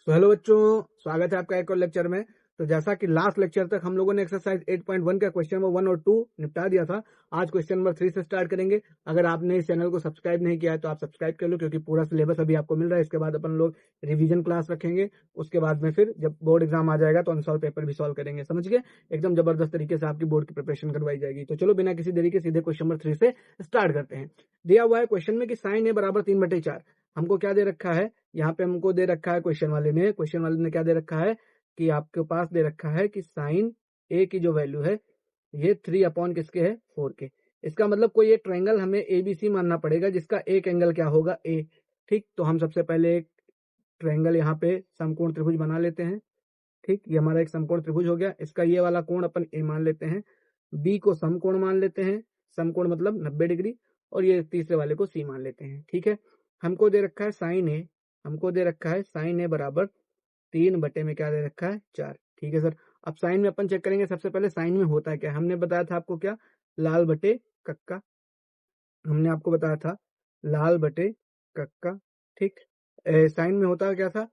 तो हेलो बच्चों, स्वागत है आपका एक और लेक्चर में। तो जैसा कि लास्ट लेक्चर तक हम लोगों ने एक्सरसाइज 8.1 का क्वेश्चन नंबर 1 और 2 निपटा दिया था। आज क्वेश्चन नंबर 3 से स्टार्ट करेंगे। अगर आपने इस चैनल को सब्सक्राइब नहीं किया है तो आप सब्सक्राइब कर लो, क्योंकि पूरा सिलेबस अभी आपको मिल रहा है। इसके बाद अपन लोग रिवीजन क्लास रखेंगे। उसके बाद में फिर जब बोर्ड एग्जाम आ जाएगा तो अनसॉल्व पेपर भी सॉल्व करेंगे। समझ गए? एकदम जबरदस्त तरीके से आपकी बोर्ड की प्रिपरेशन करवाई जाएगी। तो चलो बिना किसी देरी के सीधे क्वेश्चन नंबर 3 से स्टार्ट करते हैं। दिया हुआ है क्वेश्चन में कि साइन ए बराबर 3/4। हमको क्या दे रखा है? यहाँ पे हमको दे रखा है क्वेश्चन वाले ने क्या दे रखा है कि आपके पास दे रखा है कि साइन ए की जो वैल्यू है ये 3 अपॉन किसके है? 4 के। इसका मतलब कोई एक ट्रायंगल हमें एबीसी मानना पड़ेगा जिसका एक एंगल क्या होगा? ए। ठीक, तो हम सबसे पहले एक ट्रायंगल यहाँ पे समकोण त्रिभुज बना लेते हैं। ठीक, ये हमारा एक समकोण त्रिभुज हो गया। इसका ये वाला कोण अपन ए मान लेते हैं, बी को समकोण मान लेते हैं, समकोण मतलब 90 डिग्री, और ये तीसरे वाले को सी मान लेते हैं। ठीक है, हमको दे रखा है साइन ए, हमको दे रखा है साइन ए बराबर 3 में क्या दे रखा है? 4। ठीक है सर, अब साइन में अपन चेक करेंगे। सबसे पहले साइन में होता है क्या? हमने बताया था आपको क्या? लाल बटे कक्का। हमने आपको बताया था लाल बटे कक्का। ठीक, साइन में होता है क्या था?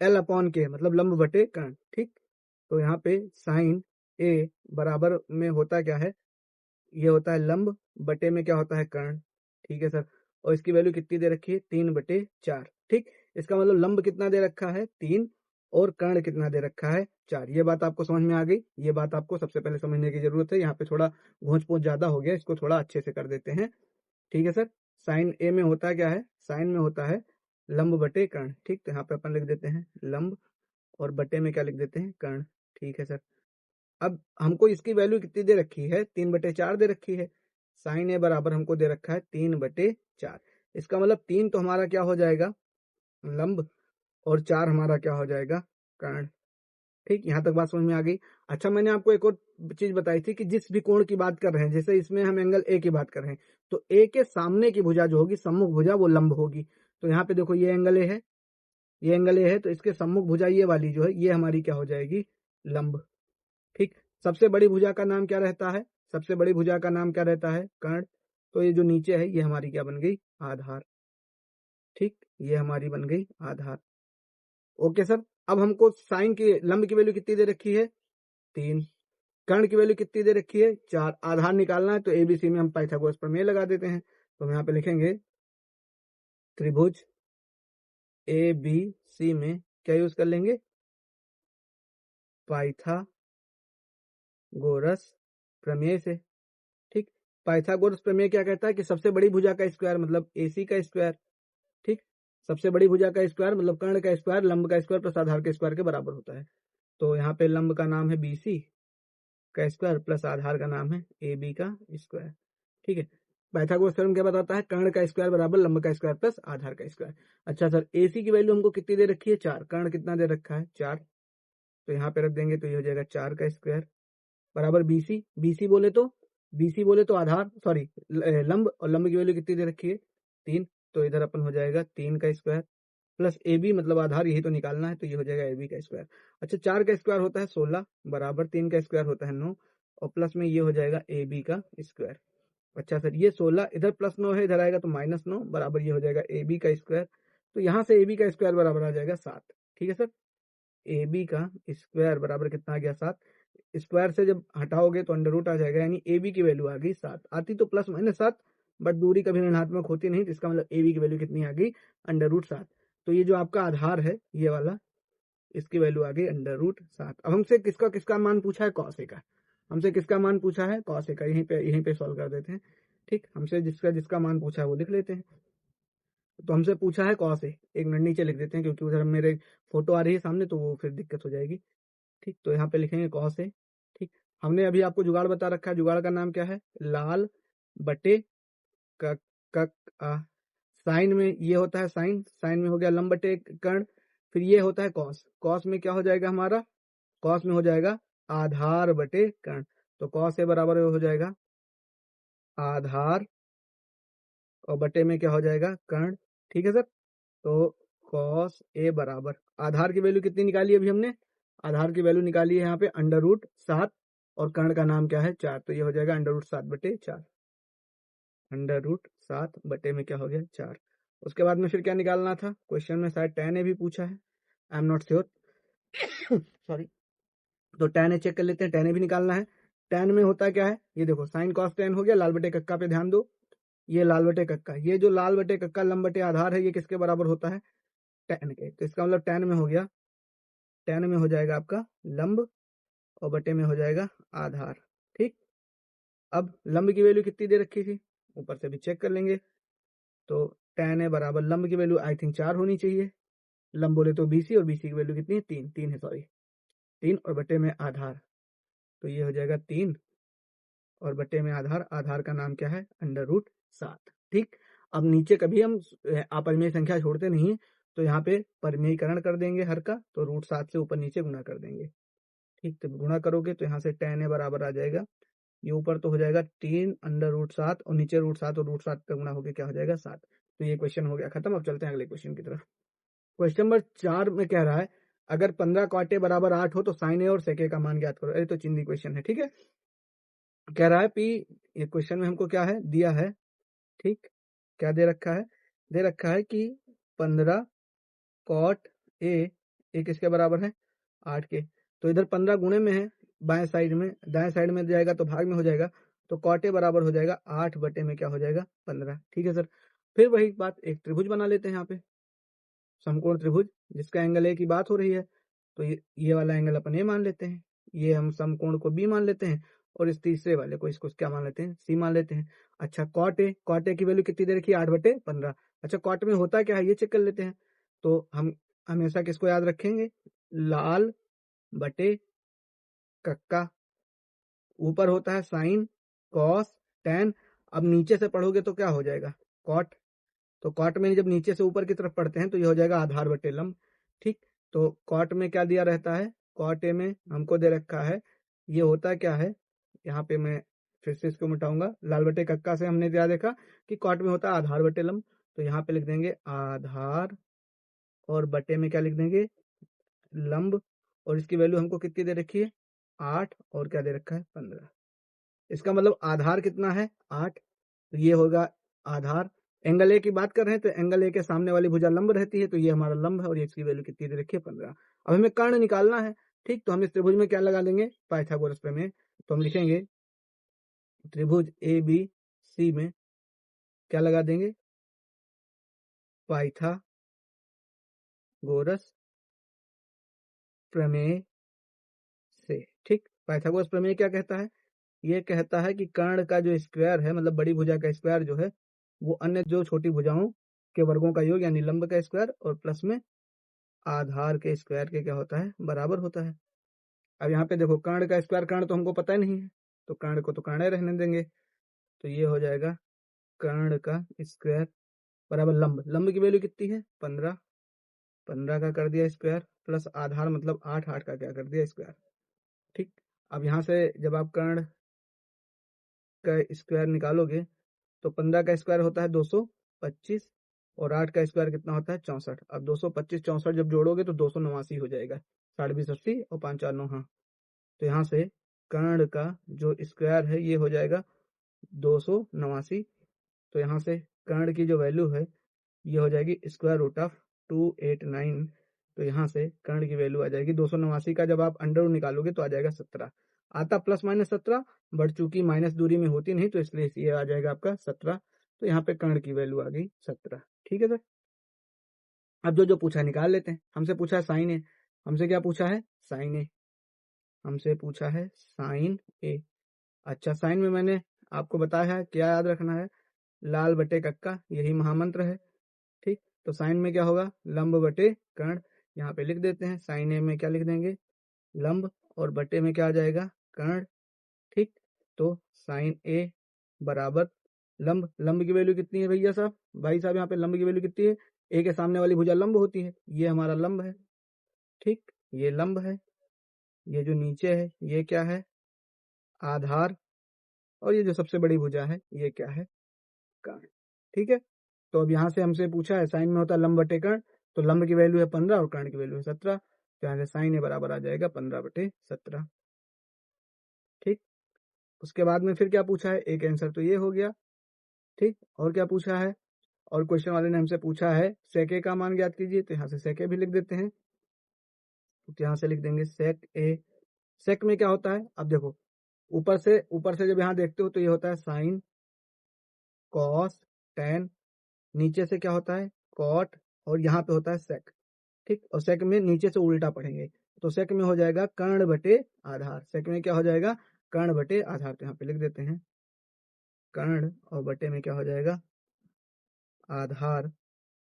एल अपॉन के, मतलब लंब बटे कर्ण। ठीक, तो यहाँ पे साइन ए बराबर में होता क्या है? ये होता है लंब बटे में क्या होता है? कर्ण। ठीक है सर, और इसकी वैल्यू कितनी दे रखी है? 3/4। ठीक, इसका मतलब लंब कितना दे रखा है? 3, और कर्ण कितना दे रखा है? 4। ये बात आपको समझ में आ गई? ये बात आपको सबसे पहले समझने की जरूरत है। यहाँ पे थोड़ा घोंच पोंच ज्यादा हो गया, इसको थोड़ा अच्छे से कर देते हैं। ठीक है सर, साइन ए में होता क्या है? साइन में होता है लंब बटे कर्ण। ठीक, तो यहाँ पे अपन लिख देते हैं लंब, और बटे में क्या लिख देते हैं? कर्ण। ठीक है सर, अब हमको इसकी वैल्यू कितनी दे रखी है? 3/4 दे रखी है। साइन ए बराबर हमको दे रखा है 3/4। इसका मतलब 3 तो हमारा क्या हो जाएगा? लंब, और 4 हमारा क्या हो जाएगा? कर्ण। ठीक, यहाँ तक बात समझ में आ गई? अच्छा, मैंने आपको एक और चीज बताई थी कि जिस भी कोण की बात कर रहे हैं, जैसे इसमें हम एंगल ए की बात कर रहे हैं, तो ए के सामने की भुजा जो होगी, सम्मुख भुजा, वो लंब होगी। तो यहाँ पे देखो, ये एंगल ए है, ये एंगल ए है, तो इसके सम्मुख भुजा ये वाली जो है, ये हमारी क्या हो जाएगी? लंब। ठीक, सबसे बड़ी भुजा का नाम क्या रहता है? सबसे बड़ी भुजा का नाम क्या रहता है? कर्ण। तो ये जो नीचे है, ये हमारी क्या बन गई? आधार। ठीक, ये हमारी बन गई आधार। ओके सर, अब हमको साइन की लंब की वैल्यू कितनी दे रखी है? 3। कर्ण की वैल्यू कितनी दे रखी है? 4। आधार निकालना है तो एबीसी में हम पाइथागोरस प्रमेय लगा देते हैं। तो हम यहाँ पे लिखेंगे त्रिभुज ए बी सी में क्या यूज कर लेंगे? पाइथागोरस प्रमेय से। ठीक, पाइथागोरस प्रमेय क्या कहता है कि सबसे बड़ी भुजा का स्क्वायर मतलब एसी का स्क्वायर। ठीक, सबसे बड़ी भुजा का स्क्वायर मतलब कर्ण का स्क्वायर, लंब का स्क्वायर प्लस आधार के स्क्वायर के बराबर होता है। तो यहाँ पे लंब का नाम है बीसी का स्क्वायर, प्लस आधार का नाम है ए बी का स्क्वायर। ठीक है, पाइथागोरस थ्योरम क्या बताता है? कर्ण का स्क्वायर बराबर लंब का स्क्वायर प्लस आधार का स्क्वायर। अच्छा सर, एसी की वैल्यू हमको कितनी दे रखी है? 4। कर्ण कितना दे रखा है? 4। तो यहाँ पे रख देंगे तो ये हो जाएगा 4 का स्क्वायर बराबर बीसी। बीसी बोले तो आधार, सॉरी, लंब, और लंब की वैल्यू कितनी दे रखी है? 3। तो इधर अपन हो जाएगा 3 का स्क्वायर प्लस ए बी, मतलब आधार यही तो निकालना है, तो ये हो जाएगा ए बी का स्क्वायर। अच्छा, 4 का स्क्वायर होता है 16 बराबर 3 का स्क्वायर होता है 9, और प्लस में ये हो जाएगा ए बी का स्क्वायर। अच्छा सर, ये 16 इधर प्लस 9 है, इधर आएगा तो -9 बराबर ये हो जाएगा ए बी का स्क्वायर। तो यहाँ से ए बी का स्क्वायर बराबर आ जाएगा 7। ठीक है सर, ए बी का स्क्वायर बराबर कितना आ गया? 7। स्क्वायर से जब हटाओगे तो अंडर रूट आ जाएगा, यानी ए बी की वैल्यू आ गई 7। आती तो +-7, बट दूरी कभी ऋणात्मक होती नहीं, तो इसका मतलब ए बी की वैल्यू कितनी आ गई? √7। तो ये जो आपका आधार है ये वाला, इसकी वैल्यू आ गई √7। अब हमसे किसका किसका मान पूछा है? कॉस ए का। हमसे किसका मान पूछा है? कॉस ए का। यहीं पे सॉल्व कर देते हैं। ठीक, हमसे जिसका जिसका मान पूछा है वो लिख लेते हैं। तो हमसे पूछा है कॉस ए, एक मिनट नीचे लिख देते हैं, क्योंकि उधर मेरे फोटो आ रही है सामने, तो वो फिर दिक्कत हो जाएगी। ठीक, तो यहाँ पे लिखेंगे कॉस ए। ठीक, हमने अभी आपको जुगाड़ बता रखा है, जुगाड़ का नाम क्या है? लाल बटे क क आ, साइन में ये होता है साइन, साइन में हो गया लंब बटे कर्ण। फिर ये होता है कॉस, कॉस में क्या हो जाएगा हमारा? कॉस में हो जाएगा आधार बटे कर्ण। तो कॉस ए बराबर हो जाएगा आधार, और बटे में क्या हो जाएगा? कर्ण। ठीक है सर, तो कॉस ए बराबर आधार की वैल्यू कितनी निकाली अभी हमने? आधार की वैल्यू निकाली है यहाँ पे √7, और कर्ण का नाम क्या है? 4। तो ये हो जाएगा √7/4। √7 बटे में क्या हो गया? 4। उसके बाद में फिर क्या निकालना था? क्वेश्चन में शायद tan ए भी पूछा है, I am not sure, sorry. तो tan ए चेक कर लेते हैं, tan ए भी निकालना है। tan में होता क्या है, ये देखो साइन कॉस tan हो गया, लाल बटे कक्का पे ध्यान दो, ये लाल बटे कक्का, ये जो लाल बटे कक्का लंब बटे आधार है ये किसके बराबर होता है, tan के। तो इसका मतलब tan में हो गया, tan में हो जाएगा आपका लंब और बटे में हो जाएगा आधार। ठीक, अब लंब की वैल्यू कितनी दे रखी थी, ऊपर से भी चेक कर लेंगे। तो tan ए बराबर लंब की वैल्यू आई थिंक 4 होनी चाहिए, लंब बोले तो BC, और BC की वैल्यू कितनी है, 3 है, सॉरी 3, और बटे में आधार, तो ये हो जाएगा 3 और बटे में आधार, आधार का नाम क्या है, √7। ठीक, अब नीचे कभी हम अपरिमेय संख्या छोड़ते नहीं, तो यहाँ पे परिमेयीकरण कर देंगे हर का, तो √7 से ऊपर नीचे गुणा कर देंगे। ठीक, तो गुणा करोगे तो यहाँ से tan ए बराबर आ जाएगा, ये ऊपर तो हो जाएगा 3 √7 और नीचे √7 और √7 का गुणा होकर क्या हो जाएगा 7। तो ये क्वेश्चन हो गया खत्म। अब चलते हैं अगले क्वेश्चन की तरफ। क्वेश्चन नंबर 4 में कह रहा है अगर 15 cot a बराबर 8 हो तो sin a और sec a का मान ज्ञात करो। अरे तो चिंदी क्वेश्चन है, ठीक है। कह रहा है पी, ये क्वेश्चन में हमको क्या है दिया है, ठीक, क्या दे रखा है, दे रखा है कि 15 cot a ये किसके बराबर है, 8 के। तो इधर 15 गुणे में है, बाएं साइड में, दाएं साइड में जाएगा तो भाग में हो जाएगा, तो cot a बराबर हो जाएगा 8 बटे में क्या हो जाएगा 15। ठीक है सर, फिर वही बात, एक त्रिभुज बना लेते हैं यहाँ पे, समकोण त्रिभुज जिसका एंगल ए की बात हो रही है, तो ये वाला एंगल अपन ए मान लेते हैं, ये हम समकोण को बी मान लेते हैं, और इस तीसरे वाले को इसको क्या मान लेते हैं, सी मान लेते हैं। अच्छा कॉट ए की वैल्यू कितनी दे रखी है, 8/15। अच्छा कॉट में होता क्या है ये चेक कर लेते हैं। तो हम हमेशा किसको याद रखेंगे, लाल बटे कक्का, ऊपर होता है साइन कॉस टैन। अब नीचे से पढ़ोगे तो क्या हो जाएगा, कॉट। तो कॉट में जब नीचे से ऊपर की तरफ पढ़ते हैं तो ये हो जाएगा आधार बटे लंब। ठीक, तो कॉट में क्या दिया रहता है, कॉट ए में हमको दे रखा है, ये होता क्या है, यहाँ पे मैं फिर से इसको मिटाऊंगा, लाल बटे कक्का से हमने क्या देखा कि कॉट में होता है आधार बटे लंब, तो यहाँ पे लिख देंगे आधार और बटे में क्या लिख देंगे लंब, और इसकी वैल्यू हमको कितनी दे रखी है 8, और क्या दे रखा है 15। इसका मतलब आधार कितना है 8, तो ये होगा आधार। एंगल ए की बात कर रहे हैं तो एंगल ए के सामने वाली भुजा लंब रहती है, तो ये हमारा लंब है, और इसकी वैल्यू कितनी दे रखी है 15। अब हमें कर्ण निकालना है। ठीक, तो हम इस त्रिभुज में क्या लगा देंगे, पाइथागोरस प्रमेय। तो हम लिखेंगे त्रिभुज ABC में क्या लगा देंगे, पाइथागोरस प्रमेय से। ठीक, पाइथागोरस प्रमेय क्या कहता है, ये कहता है कि कर्ण का जो स्क्वायर है, मतलब बड़ी भुजा का स्क्वायर जो है, वो अन्य जो छोटी भुजाओं के वर्गों का योग यानी लंब का स्क्वायर और प्लस में आधार के स्क्वायर के क्या होता है, बराबर होता है। अब यहाँ पे देखो कर्ण का स्क्वायर, कर्ण तो हमको पता ही नहीं है, तो कर्ण को तो कर्ण रहने देंगे, तो ये हो जाएगा कर्ण का स्क्वायर बराबर लंब, लंब की वैल्यू कितनी है 15, 15 का कर दिया स्क्वायर प्लस आधार मतलब 8, 8 का क्या कर दिया स्क्वायर। ठीक, अब यहाँ से जब आप कर्ण का स्क्वायर निकालोगे तो 15 का स्क्वायर होता है 225, और 8 का स्क्वायर कितना होता है 64। अब 225 64 जब जोड़ोगे तो 289 हो जाएगा, 20 80 और 5 4 9, हाँ। तो यहाँ से कर्ण का जो स्क्वायर है ये हो जाएगा 289। तो यहाँ से कर्ण की जो वैल्यू है ये हो जाएगी √289। तो यहाँ से कर्ण की वैल्यू आ जाएगी 289 का जब आप अंडर निकालोगे तो आ जाएगा 17, आता प्लस माइनस 17, बट चूंकि माइनस दूरी में होती नहीं तो इसलिए ये आ जाएगा आपका 17। तो यहाँ पे कर्ण की वैल्यू आ गई 17। ठीक है सर, अब जो जो पूछा निकाल लेते हैं। हमसे पूछा है साइन ए, हमसे क्या पूछा है साइन ए, हमसे पूछा है साइन ए। अच्छा साइन में मैंने आपको बताया है क्या याद रखना है, लाल बटे कक्का, यही महामंत्र है। ठीक, तो साइन में क्या होगा लंब बटे कर्ण, यहाँ पे लिख देते हैं, साइन ए में क्या लिख देंगे लंब, और बटे में क्या आ जाएगा कर्ण। ठीक, तो साइन ए बराबर लंब, लंब की वैल्यू कितनी है भैया साहब, भाई साहब यहाँ पे लंब की वैल्यू कितनी है, ए के सामने वाली भुजा लंब होती है, ये हमारा लंब है। ठीक, ये लंब है, ये जो नीचे है ये क्या है आधार, और ये जो सबसे बड़ी भुजा है ये क्या है कर्ण। ठीक है, तो अब यहाँ से हमसे पूछा है साइन में होता है लंब बटे कर्ण, तो लंब की वैल्यू है 15 और कर्ण की वैल्यू है 17, तो यहाँ से साइन ए बराबर आ जाएगा 15/17। ठीक, उसके बाद में फिर क्या पूछा है, एक आंसर तो ये हो गया। ठीक, और क्या पूछा है, और क्वेश्चन वाले ने हमसे पूछा है सेके का मान ज्ञात कीजिए, तो यहाँ से सेके भी लिख देते हैं। तो यहाँ से लिख देंगे सेक ए। सेक में क्या होता है, अब देखो ऊपर से जब यहाँ देखते हो तो ये होता है साइन, कॉस, टेन, नीचे से क्या होता है कॉट, और यहाँ पे होता है सेक। ठीक, और सेक में नीचे से उल्टा पढ़ेंगे, तो सेक में हो जाएगा कर्ण बटे आधार। सेक में क्या हो जाएगा कर्ण बटे आधार, तो यहाँ पे लिख देते हैं कर्ण, और बटे में क्या हो जाएगा आधार।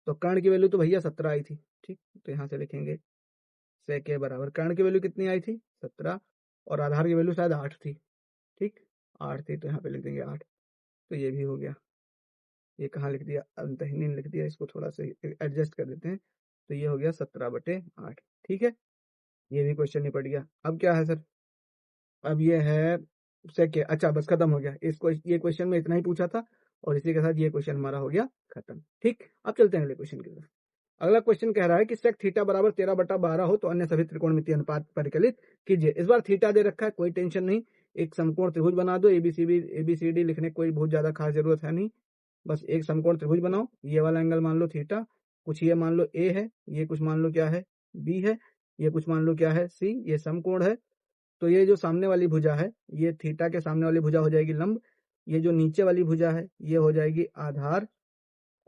तो कर्ण की वैल्यू तो भैया 17 आई थी। ठीक, तो यहाँ से लिखेंगे सेक के बराबर कर्ण की वैल्यू कितनी आई थी 17, और आधार की वैल्यू शायद 8 थी। ठीक, 8 थी, तो यहाँ पे लिख देंगे 8। तो ये भी हो गया। ये कहाँ लिख दिया, अंतहीन लिख दिया, इसको थोड़ा सा एडजस्ट कर देते हैं। तो ये हो गया 17/8। ठीक है, ये भी क्वेश्चन निपट गया। अब क्या है सर, अब ये है सेकेंड। अच्छा बस खत्म हो गया, इसको ये क्वेश्चन में इतना ही पूछा था, और इसी के साथ ये क्वेश्चन हमारा हो गया खत्म। ठीक, अब चलते हैं अगले क्वेश्चन की तरफ। अगला क्वेश्चन कह रहा है कि सेक थीटा बराबर 13/12 हो तो अन्य सभी त्रिकोणमितीय अनुपात परिकलित कीजिए। इस बार थीटा दे रखा है, कोई टेंशन नहीं, एक समकोण त्रिभुज बना दो। एबीसीडी लिखने की कोई बहुत ज्यादा खास जरूरत है नहीं, बस एक समकोण त्रिभुज बनाओ। ये वाला एंगल मान लो थीटा, कुछ ये मान लो ए है, ये कुछ मान लो क्या है बी है, ये कुछ मान लो क्या है सी, ये समकोण है। तो ये जो सामने वाली भुजा है, ये थीटा के सामने वाली भुजा हो जाएगी लंब, ये जो नीचे वाली भुजा है ये हो जाएगी आधार,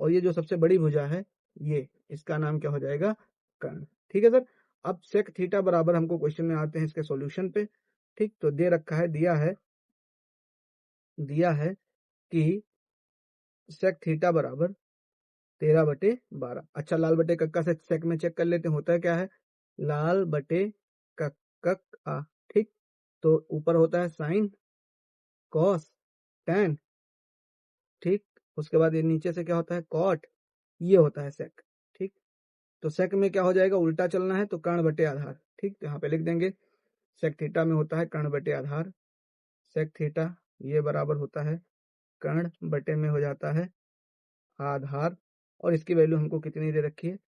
और ये जो सबसे बड़ी भुजा है ये, इसका नाम क्या हो जाएगा कर्ण। ठीक है सर, अब सेक थीटा बराबर, हमको क्वेश्चन में आते हैं इसके सॉल्यूशन पे। ठीक, तो दे रखा है, दिया है कि सेक थीटा बराबर 13/12। अच्छा, लाल बटे कक्का से सेक में चेक कर लेते हैं होता है क्या है, लाल बटे कक आ। ठीक, तो ऊपर होता है साइन, कॉस, टेन। ठीक, उसके बाद ये नीचे से क्या होता है कॉट, ये होता है सेक। ठीक, तो सेक में क्या हो जाएगा, उल्टा चलना है तो कर्ण बटे आधार। ठीक, तो यहाँ पे लिख देंगे सेक थीटा में होता है कर्ण बटे आधार। सेक थीटा ये बराबर होता है कर्ण बटे में हो जाता है आधार, और इसकी वैल्यू हमको कितनी दे रखी है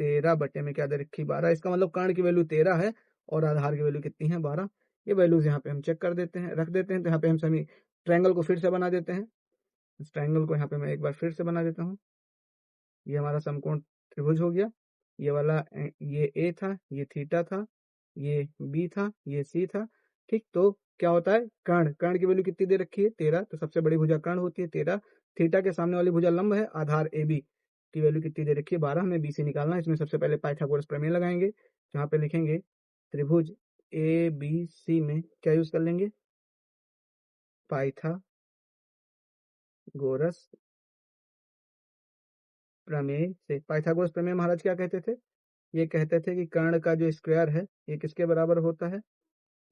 13 में क्या दे रखी है 12। इसका मतलब कर्ण की वैल्यू 13 है और आधार की वैल्यू कितनी है 12। ये वैल्यूज यहाँ पे हम चेक कर देते हैं, रख देते हैं। तो यहाँ पे हम सभी ट्रायंगल को फिर से बना देते हैं। इस ट्रायंगल को यहाँ पे मैं एक बार फिर से बना देता हूँ। ये हमारा समकोण त्रिभुज हो गया। ये वाला ये ए था, ये थीटा था, ये बी था, ये सी था। ठीक, तो क्या होता है कर्ण की वैल्यू कितनी दे रखी है 13, तो सबसे बड़ी भुजा कर्ण होती है 13। थीटा के सामने वाली भुजा लंब है, आधार ए बी की वैल्यू कितनी दे रखी है 12, हमें बी सी निकालना है। इसमें सबसे पहले पाइथागोरस प्रमेय लगाएंगे, जहाँ पे लिखेंगे त्रिभुज ए बी सी में क्या यूज कर लेंगे पाइथागोरस प्रमेय से। पाइथागोरस प्रमेय महाराज क्या कहते थे, ये कहते थे कि कर्ण का जो स्क्वायर है ये किसके बराबर होता है,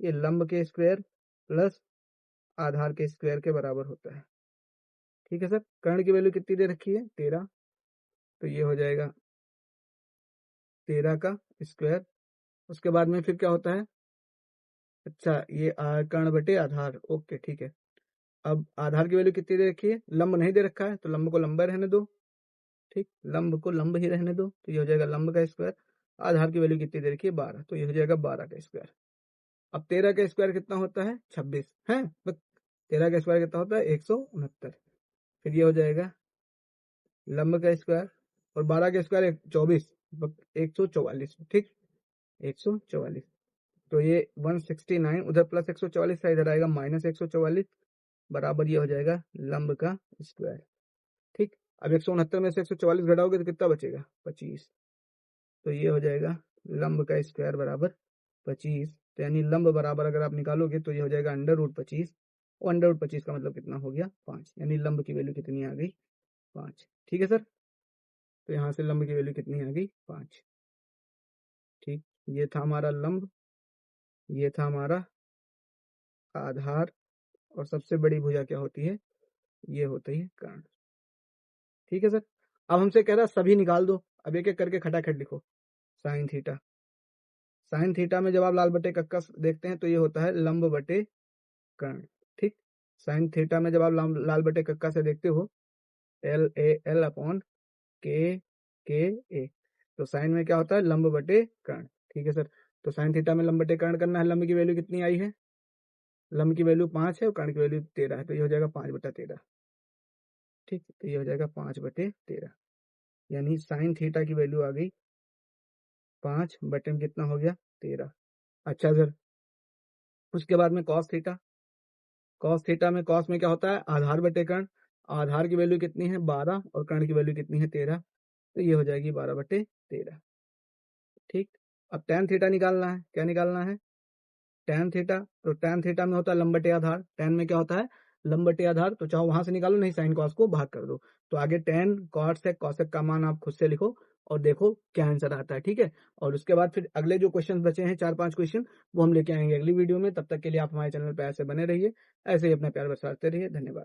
ये लंब के स्क्वायर प्लस आधार के स्क्वायर के बराबर होता है। ठीक है सर, कर्ण की वैल्यू कितनी दे रखी है 13, तो ये हो जाएगा 13 का स्क्वायर। उसके बाद में फिर क्या होता है, अच्छा ये कर्ण बटे आधार, ओके ठीक है। अब आधार की वैल्यू कितनी दे रखी है, लंब नहीं दे रखा है तो लंब को लंबा रहने दो। ठीक, लंब को लंब ही रहने दो, तो ये हो जाएगा लंब का स्क्वायर। आधार की वैल्यू कितनी दे रखी है 12, तो ये हो जाएगा 12 का स्क्वायर। अब 13 का स्क्वायर कितना होता है 26 है, 13 का स्क्वायर कितना होता है 169। फिर ये हो जाएगा लंब का स्क्वायर, और 12 का स्क्वायर 24, 144। ठीक, 144, तो ये 169 उधर प्लस 144 था, इधर आएगा माइनस 144, बराबर ये हो जाएगा लंब का स्क्वायर। ठीक, अब 169 में से 144 घटाओगे तो कितना बचेगा 25, तो ये हो जाएगा लंब का स्क्वायर बराबर 25। तो यानी लंब बराबर अगर आप निकालोगे तो ये हो जाएगा √25, और √25 का मतलब कितना हो गया 5, यानी लंब की वैल्यू कितनी आ गई 5। ठीक है सर, तो यहाँ से लंब की वैल्यू कितनी आ गई 5। ठीक, ये था हमारा लंब, ये था हमारा आधार, और सबसे बड़ी भुजा क्या होती है, ये होती है कर्ण। ठीक है सर, अब हमसे कह रहा है सभी निकाल दो। अब एक एक करके खटाखट लिखो। साइन थीटा, साइन थीटा में जब आप लाल बटे कक्का देखते हैं तो ये होता है लंब बटे कर्ण। ठीक, साइन थीटा में जब आप लाल बटे कक्का से देखते हो L अपॉन के ए, तो साइन में क्या होता है लंब बटे कर्ण। ठीक है सर, तो साइन थीटा में लंब बटे कर्ण करना है। लंब की वैल्यू कितनी आई है, लंब की वैल्यू 5 है और कर्ण की वैल्यू 13 है, तो ये हो जाएगा 5/13। ठीक, तो ये हो जाएगा 5/13, यानी साइन थीटा की वैल्यू आ गई 5 बटे में कितना हो गया 13। अच्छा सर, उसके बाद में कॉस थीटा। कॉस थीटा में कॉस में क्या होता है आधार बटे कर्ण। आधार की वैल्यू कितनी है 12 और कर्ण की वैल्यू कितनी है 13, तो ये हो जाएगी 12/13। ठीक। अब tan थीटा निकालना है। क्या निकालना है tan थीटा। तो tan थीटा में होता है लंब बटे आधार। tan में क्या होता है लंब बटे आधार, तो चाहो वहां से निकालो, नहीं साइन कॉस को भाग कर दो। तो आगे tan cos cosec का मान आप खुद से लिखो और देखो क्या आंसर आता है। ठीक है। और उसके बाद फिर अगले जो क्वेश्चन बचे हैं 4-5 क्वेश्चन, वो हम लेके आएंगे अगली वीडियो में। तब तक के लिए आप हमारे चैनल पर ऐसे बने रहिए, ऐसे ही अपना प्यार बरसाते रहिए। धन्यवाद।